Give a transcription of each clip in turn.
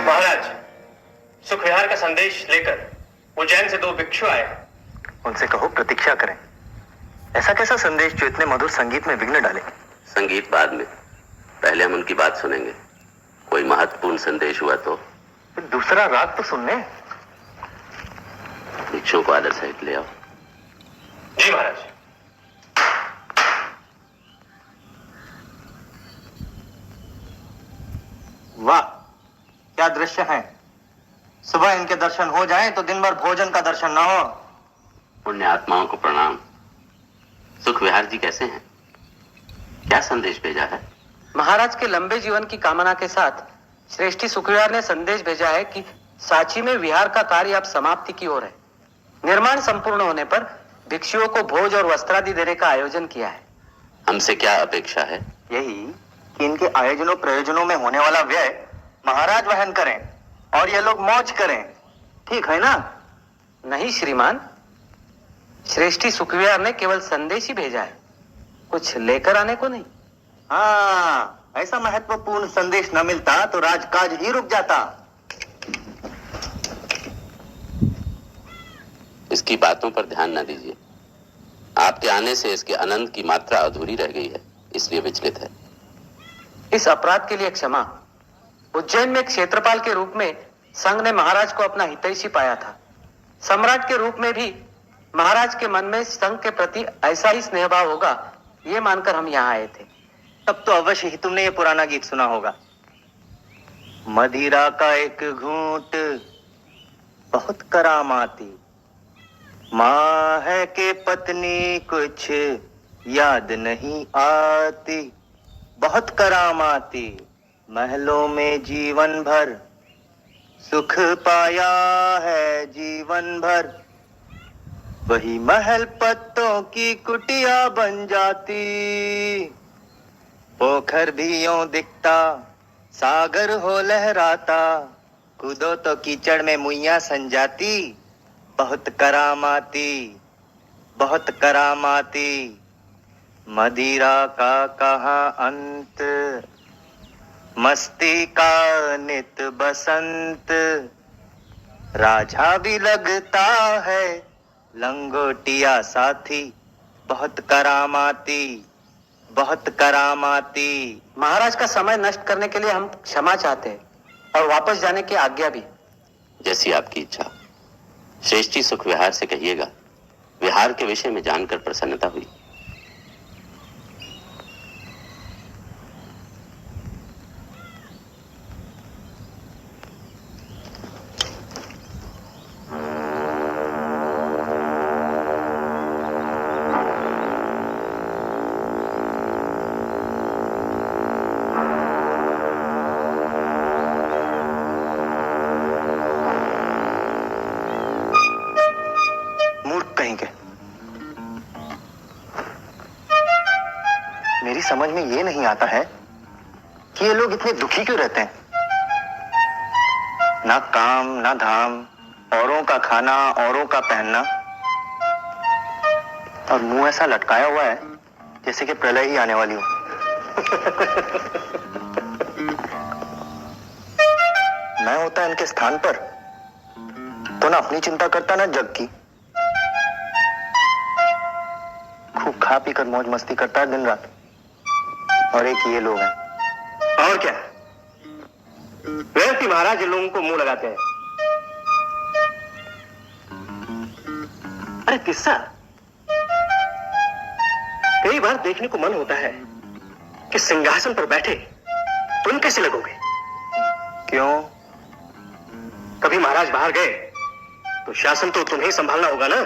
महाराज, सुखविहार का संदेश लेकर उज्जैन से 2 भिक्षु आए। उनसे कहो प्रतीक्षा करें। ऐसा कैसा संदेश जो इतने मधुर संगीत में विघ्न डाले? संगीत बाद में, पहले हम उनकी बात सुनेंगे। कोई महत्वपूर्ण संदेश हुआ तो दूसरा राग तो सुनने। भिक्षुओं को आदर सहित ले आओ। जी महाराज। वाह, क्या दृश्य है। सुबह इनके दर्शन हो जाएं तो दिन भर भोजन का दर्शन ना हो। पुण्य आत्माओं को प्रणाम। सुखविहार जी कैसे हैं? क्या संदेश भेजा है? महाराज के लंबे जीवन की कामना के साथ श्रेष्ठी सुखविहार ने संदेश भेजा है कि सांची में विहार का कार्य अब समाप्ति की ओर है। निर्माण संपूर्ण होने पर भिक्षुओं को भोज और वस्त्रादि देने का आयोजन किया है। हमसे क्या अपेक्षा है? यही कि इनके आयोजनों प्रयोजनों में होने वाला व्यय महाराज वहन करें और ये लोग मौज करें। ठीक है ना? नहीं श्रीमान, श्रेष्ठी सुखविहार ने केवल संदेश ही भेजा है, कुछ लेकर आने को नहीं। हाँ, ऐसा महत्वपूर्ण संदेश न मिलता तो राजकाज ही रुक जाता। इसकी बातों पर ध्यान न दीजिए। आपके आने से इसके आनंद की मात्रा अधूरी रह गई है, इसलिए विचलित है। इस अपराध के लिए क्षमा। उज्जैन में क्षेत्रपाल के रूप में संघ ने महाराज को अपना हितैषी पाया था। सम्राट के रूप में भी महाराज के मन में संघ के प्रति ऐसा ही स्नेह भाव होगा, ये मानकर हम यहाँ आए थे। तब तो अवश्य ही तुमने ये पुराना गीत सुना होगा। मदिरा का एक घूंट बहुत करामाती, माँ है के पत्नी कुछ याद नहीं आती। बहुत करामाती, महलों में जीवन भर सुख पाया है जीवन भर। वही महल पत्तों की कुटिया बन जाती। पोखर भी यूं दिखता, सागर हो लहराता। कूदो तो कीचड़ में मुइया सन जाती। बहुत करामाती, बहुत करामाती। मदिरा का कहाँ अंत, मस्ती का नित बसंत। राजा भी लगता है लंगोटिया साथी। बहुत करामाती, बहुत करामाती। महाराज का समय नष्ट करने के लिए हम क्षमा चाहते हैं और वापस जाने की आज्ञा भी। जैसी आपकी इच्छा। श्रेष्ठी सुखविहार से कहिएगा, विहार के विषय में जानकर प्रसन्नता हुई। मेरी समझ में ये नहीं आता है कि ये लोग इतने दुखी क्यों रहते हैं। ना काम ना धाम, औरों का खाना औरों का पहनना, और मुंह ऐसा लटकाया हुआ है जैसे कि प्रलय ही आने वाली हो। मैं होता इनके स्थान पर तो ना अपनी चिंता करता ना जग की। खूब खा पी कर मौज मस्ती करता है दिन रात, और एक ये लोग हैं। और क्या, व्यक्ति महाराज इन लोगों को मुंह लगाते हैं। अरे किस्सा कई बार देखने को मन होता है कि सिंहासन पर बैठे तुम कैसे लगोगे। क्यों? कभी महाराज बाहर गए तो शासन तो तुम्हें संभालना होगा ना।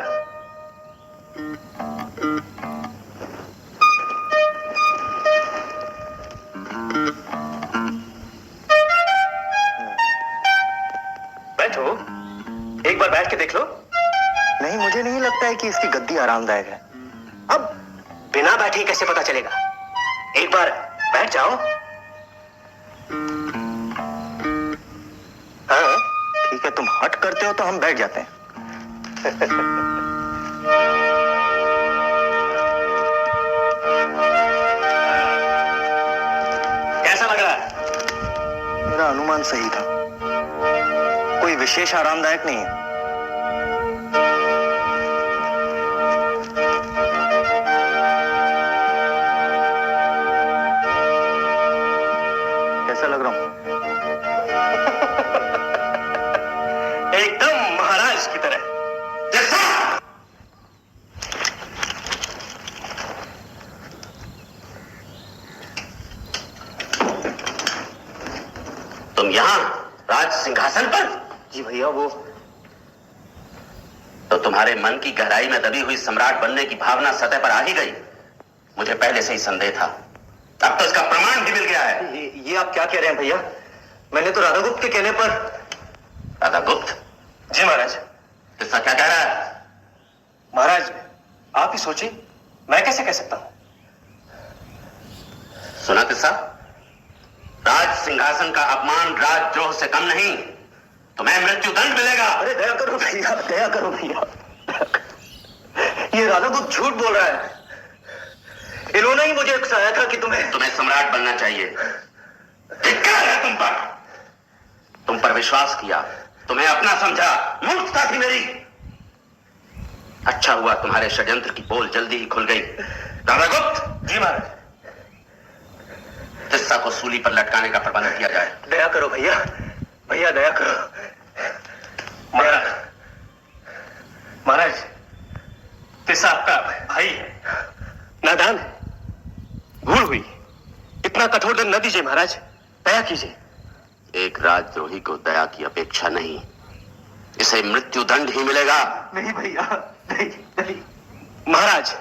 बैठो, एक बार बैठ के देख लो। नहीं, मुझे नहीं लगता है कि इसकी गद्दी आरामदायक है। अब बिना बैठे कैसे पता चलेगा। एक बार बैठ जाओ। हाँ ठीक है, तुम हट करते हो तो हम बैठ जाते हैं। कैसा लग रहा है? मेरा अनुमान सही था। कोई विशेष आरामदायक नहीं है। कैसा लग रहा हूं? एकदम महाराज की तरह। तुम यहां राज सिंहासन पर? जी भैया, वो तो तुम्हारे मन की गहराई में दबी हुई सम्राट बनने की भावना सतह पर आ ही गई। मुझे पहले से ही संदेह था, अब तो इसका प्रमाण भी मिल गया है। ये आप क्या कह रहे हैं भैया? मैंने तो राधागुप्त के कहने पर। राधागुप्त? जी महाराज। किस्सा क्या कह रहा है? महाराज आप ही सोचिए, मैं कैसे कह सकता हूं? सुना किस्सा? राज सिंहासन का अपमान राजद्रोह से कम नहीं, तुम्हें मृत्यु दंड मिलेगा। अरे दया करो भैया, दया करो भैया। ये राधागुप्त झूठ बोल रहा है। इन्होंने ही मुझे उकसाया था कि तुम्हें सम्राट बनना चाहिए। धिक्कार है तुम पर। तुम पर विश्वास किया, तुम्हें अपना समझा, मूर्खता थी मेरी। अच्छा हुआ तुम्हारे षड्यंत्र की पोल जल्दी ही खुल गई। राधागुप्त। जी महाराज। किस्सा को सूली पर लटकाने का प्रबंध किया जाए। दया करो भैया, भैया दया करो। महाराज किस्सा आपका भाई है, नादान है, भूल हुई। इतना कठोर दंड न दीजिए महाराज, दया कीजिए। एक राजद्रोही को दया की अपेक्षा नहीं, इसे मृत्यु दंड ही मिलेगा। नहीं भैया, नहीं नहीं। महाराज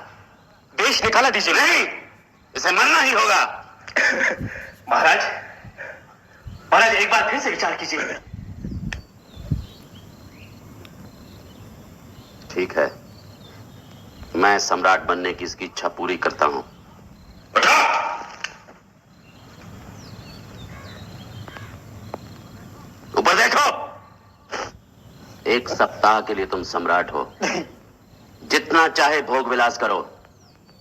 देश निकाला दीजिए। नहीं, इसे मरना ही होगा। महाराज, महाराज एक बार फिर से विचार कीजिए। ठीक है, मैं सम्राट बनने की इसकी इच्छा पूरी करता हूं। उठो! ऊपर देखो। एक सप्ताह के लिए तुम सम्राट हो। जितना चाहे भोग विलास करो,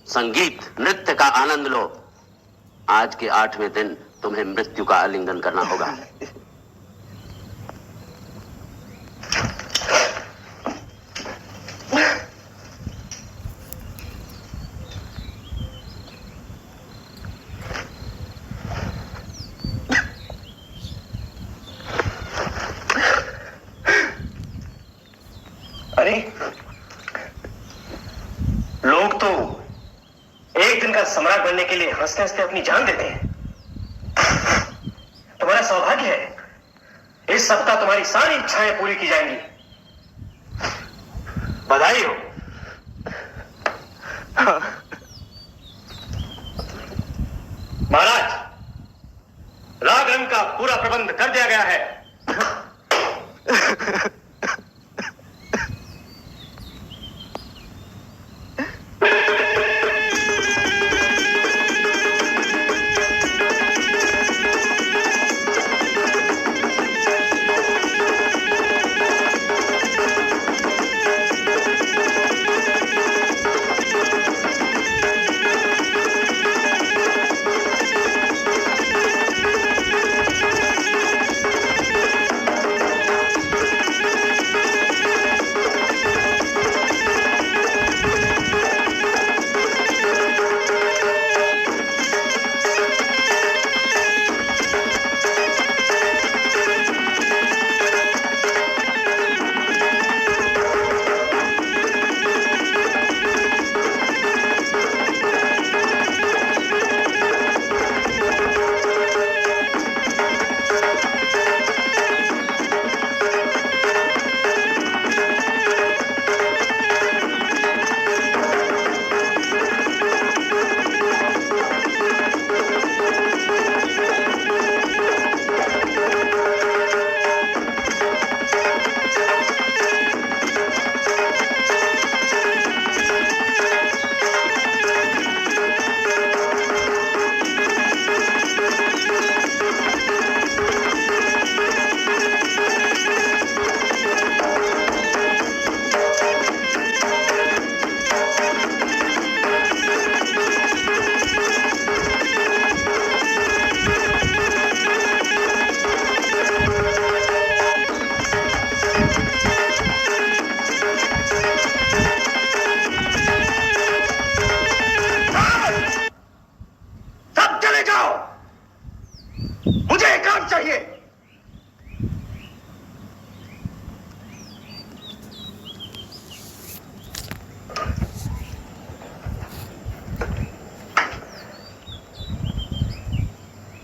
संगीत नृत्य का आनंद लो। आज के 8वें दिन तुम्हें मृत्यु का आलिंगन करना होगा। अरे लोग तो एक दिन का सम्राट बनने के लिए हंसते हंसते अपनी जान देते हैं। तुम्हारा सौभाग्य है, इस सप्ताह तुम्हारी सारी इच्छाएं पूरी की जाएंगी। बधाई हो। महाराज, राग रंग का पूरा प्रबंध कर दिया गया है।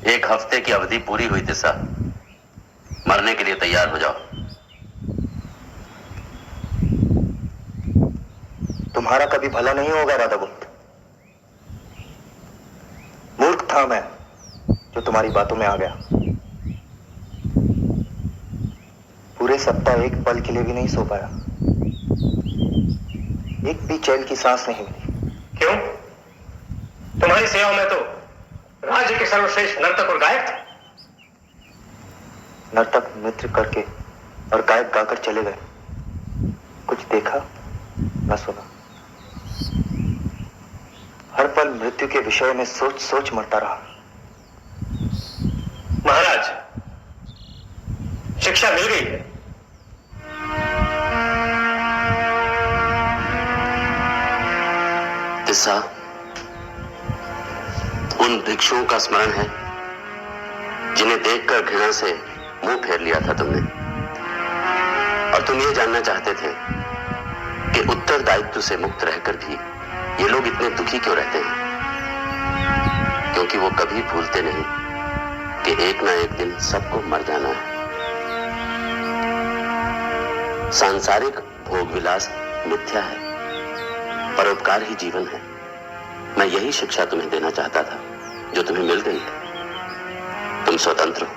एक हफ्ते की अवधि पूरी हुई तिस्सा, मरने के लिए तैयार हो जाओ। तुम्हारा कभी भला नहीं होगा राधागुप्त। मूर्ख था मैं जो तुम्हारी बातों में आ गया। पूरे सप्ताह एक पल के लिए भी नहीं सो पाया, एक भी चैन की सांस नहीं मिली। क्यों? तुम्हारी सेवा में तो राज्य के सर्वश्रेष्ठ नर्तक और गायक थे। नर्तक नृत्य करके और गायक गाकर चले गए। कुछ देखा न सुना। हर पल मृत्यु के विषय में सोच सोच मरता रहा। महाराज, शिक्षा मिल गई है। तिस्सा, उन भिक्षुओं का स्मरण है जिन्हें देखकर घृणा से मुंह फेर लिया था तुमने, और तुम ये जानना चाहते थे कि उत्तरदायित्व से मुक्त रहकर भी ये लोग इतने दुखी क्यों रहते हैं। क्योंकि वो कभी भूलते नहीं कि एक ना एक दिन सबको मर जाना है। सांसारिक भोग विलास मिथ्या है, परोपकार ही जीवन है। मैं यही शिक्षा तुम्हें देना चाहता था जो तुम्हें मिल गई है। तुम स्वतंत्र हो।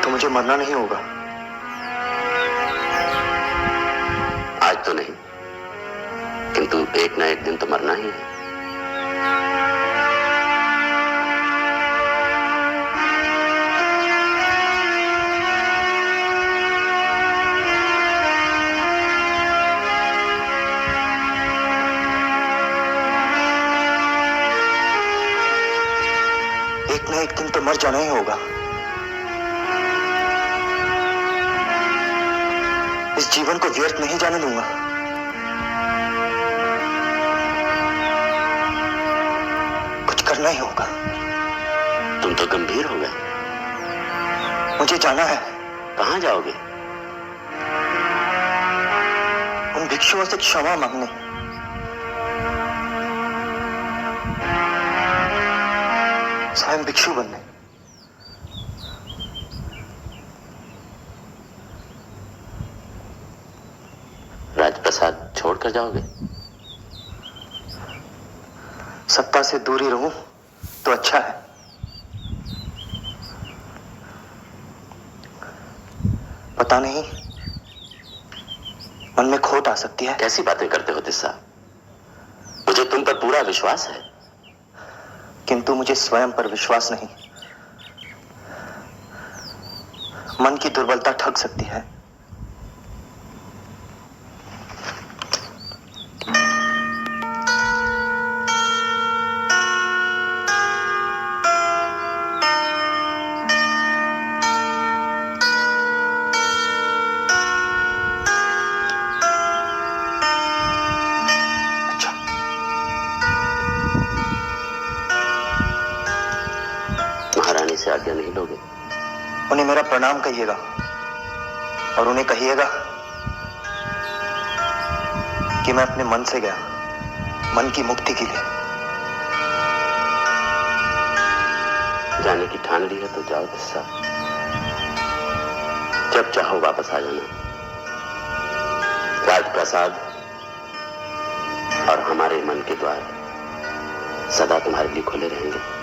तो मुझे मरना नहीं होगा। आज तो नहीं, किंतु एक ना एक दिन तो मरना ही है। एक ना एक दिन तो मर जाना ही होगा। इस जीवन को व्यर्थ नहीं जाने दूंगा। कुछ करना ही होगा। तुम तो गंभीर हो गए। मुझे जाना है। कहां जाओगे? उन भिक्षुओं से क्षमा मांगने। स्वयं भिक्षु बनने। राजप्रसाद छोड़कर जाओगे? सत्ता से दूरी रहूं तो अच्छा है। पता नहीं, मन में खोट आ सकती है। कैसी बातें करते हो तिस्सा? मुझे तुम पर पूरा विश्वास है। किंतु मुझे स्वयं पर विश्वास नहीं। मन की दुर्बलता ठग सकती है। महारानी से आज्ञा नहीं लोगे? उन्हें मेरा प्रणाम कहिएगा और उन्हें कहिएगा कि मैं अपने मन से गया, मन की मुक्ति के लिए। जाने की ठान ली है तो जाओ तिस्सा। जब चाहो वापस आ जाना। राजप्रसाद और हमारे मन के द्वार सदा तुम्हारे लिए खुले रहेंगे।